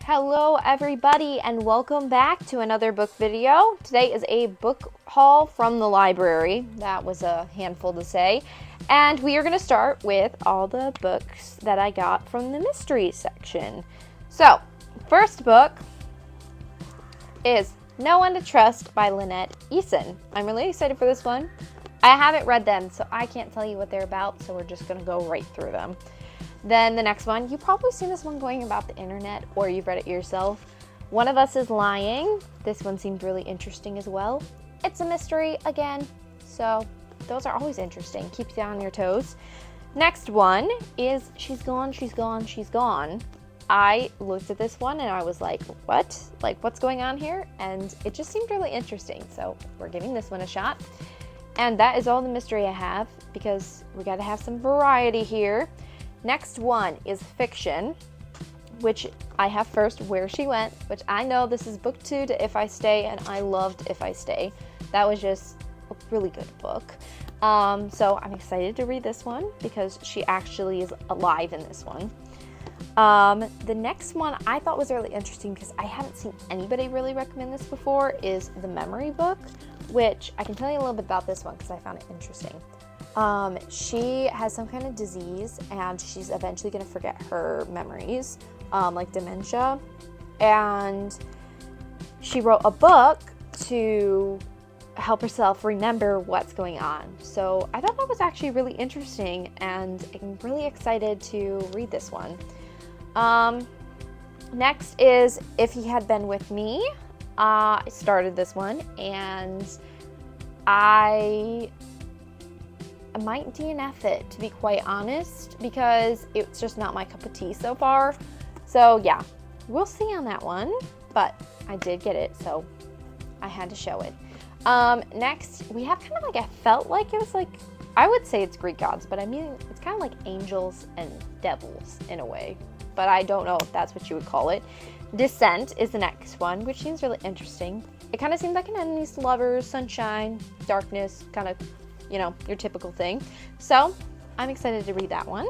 Hello everybody and welcome back to another book video. Today is a book haul from the library. That was a handful to say. And we are going to start with all the books that I got from the mystery section. So, first book is No One to Trust by Lynette Eason. I'm really excited for this one. I haven't read them, so I can't tell you what they're about, so we're just going to go right through them. Then the next one, you've probably seen this one going about the internet or you've read it yourself. One of Us is Lying. This one seemed really interesting as well. It's a mystery again, so those are always interesting. Keep you on your toes. Next one is She's Gone, She's Gone, She's Gone. I looked at this one and I was like, what? Like, what's going on here? And it just seemed really interesting, so we're giving this one a shot. And that is all the mystery I have because we got to have some variety here. Next one is fiction, which I have first, Where She Went, which I know this is book 2 to If I Stay, and I loved If I Stay. That was just a really good book. So I'm excited to read this one because she actually is alive in this one. The next one I thought was really interesting because I haven't seen anybody really recommend this before is The Memory Book, which I can tell you a little bit about this one because I found it interesting. She has some kind of disease and she's eventually going to forget her memories, like dementia. And she wrote a book to help herself remember what's going on. So I thought that was actually really interesting and I'm really excited to read this one. Next is If He Had Been With Me. I started this one and I might DNF it, to be quite honest, because it's just not my cup of tea so far. So yeah, we'll see on that one, but I did get it, so I had to show it. Next, we have kind of like, I felt like it was like, I would say it's Greek gods, but I mean, it's kind of like angels and devils in a way, but I don't know if that's what you would call it. Descent is the next one, which seems really interesting. It kind of seems like an enemies to lovers, sunshine, darkness, kind of, you know, your typical thing. So I'm excited to read that one.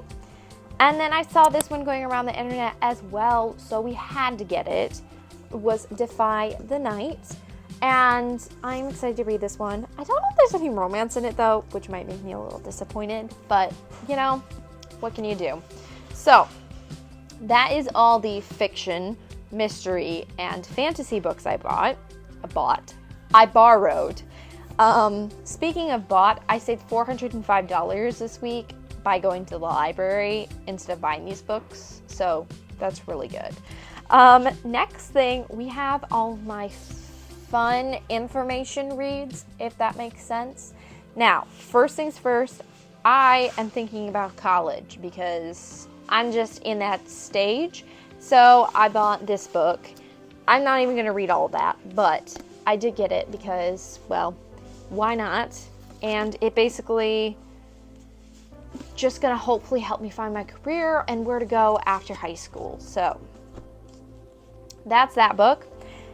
And then I saw this one going around the internet as well, so we had to get it. It was Defy the Night. And I'm excited to read this one. I don't know if there's any romance in it though, which might make me a little disappointed, but you know, what can you do? So that is all the fiction, mystery, and fantasy books I borrowed. Speaking of bought, I saved $405 this week by going to the library instead of buying these books, so that's really good. Next thing, we have all of my fun information reads, if that makes sense. Now, first things first, I am thinking about college because I'm just in that stage, so I bought this book. I'm not even going to read all of that, but I did get it because, well, why not? And it basically just gonna hopefully help me find my career and where to go after high school. So that's that book.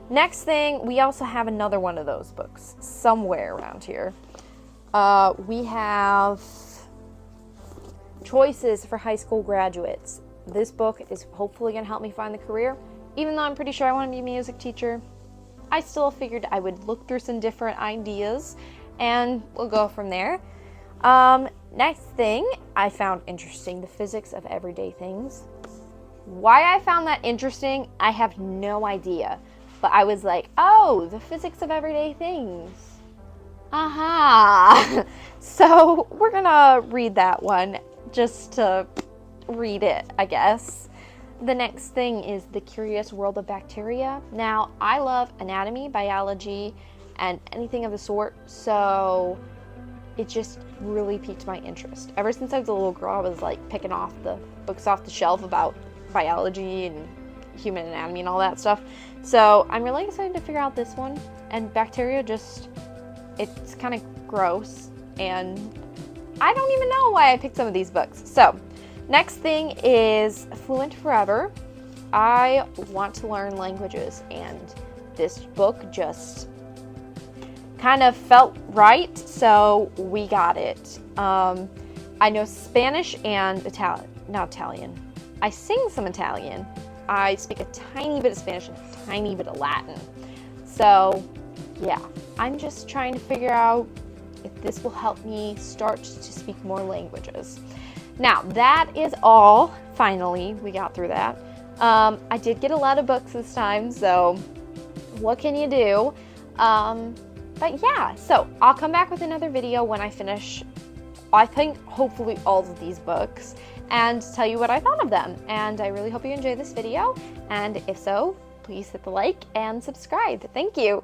Next thing, we also have another one of those books somewhere around here. We have Choices for High School Graduates. This book is hopefully gonna help me find the career. Even though I'm pretty sure I want to be a music teacher, I still figured I would look through some different ideas and we'll go from there. Next thing I found interesting, The Physics of Everyday Things. Why I found that interesting, I have no idea. But I was like, oh, the physics of everyday things. Aha! So we're gonna read that one just to read it, I guess. The next thing is The Curious World of Bacteria. Now, I love anatomy, biology, and anything of the sort, so it just really piqued my interest. Ever since I was a little girl, I was like picking off the books off the shelf about biology and human anatomy and all that stuff. So I'm really excited to figure out this one. And bacteria just, it's kind of gross, and I don't even know why I picked some of these books. So next thing is Fluent Forever. I want to learn languages, and this book just kind of felt right, so we got it. I know Spanish and Italian. I sing some Italian, I speak a tiny bit of Spanish and a tiny bit of Latin. So yeah, I'm just trying to figure out if this will help me start to speak more languages. Now, that is all. Finally, we got through that. I did get a lot of books this time, so what can you do? But yeah, so I'll come back with another video when I finish, I think, hopefully all of these books, and tell you what I thought of them. And I really hope you enjoyed this video, and if so, please hit the like and subscribe. Thank you.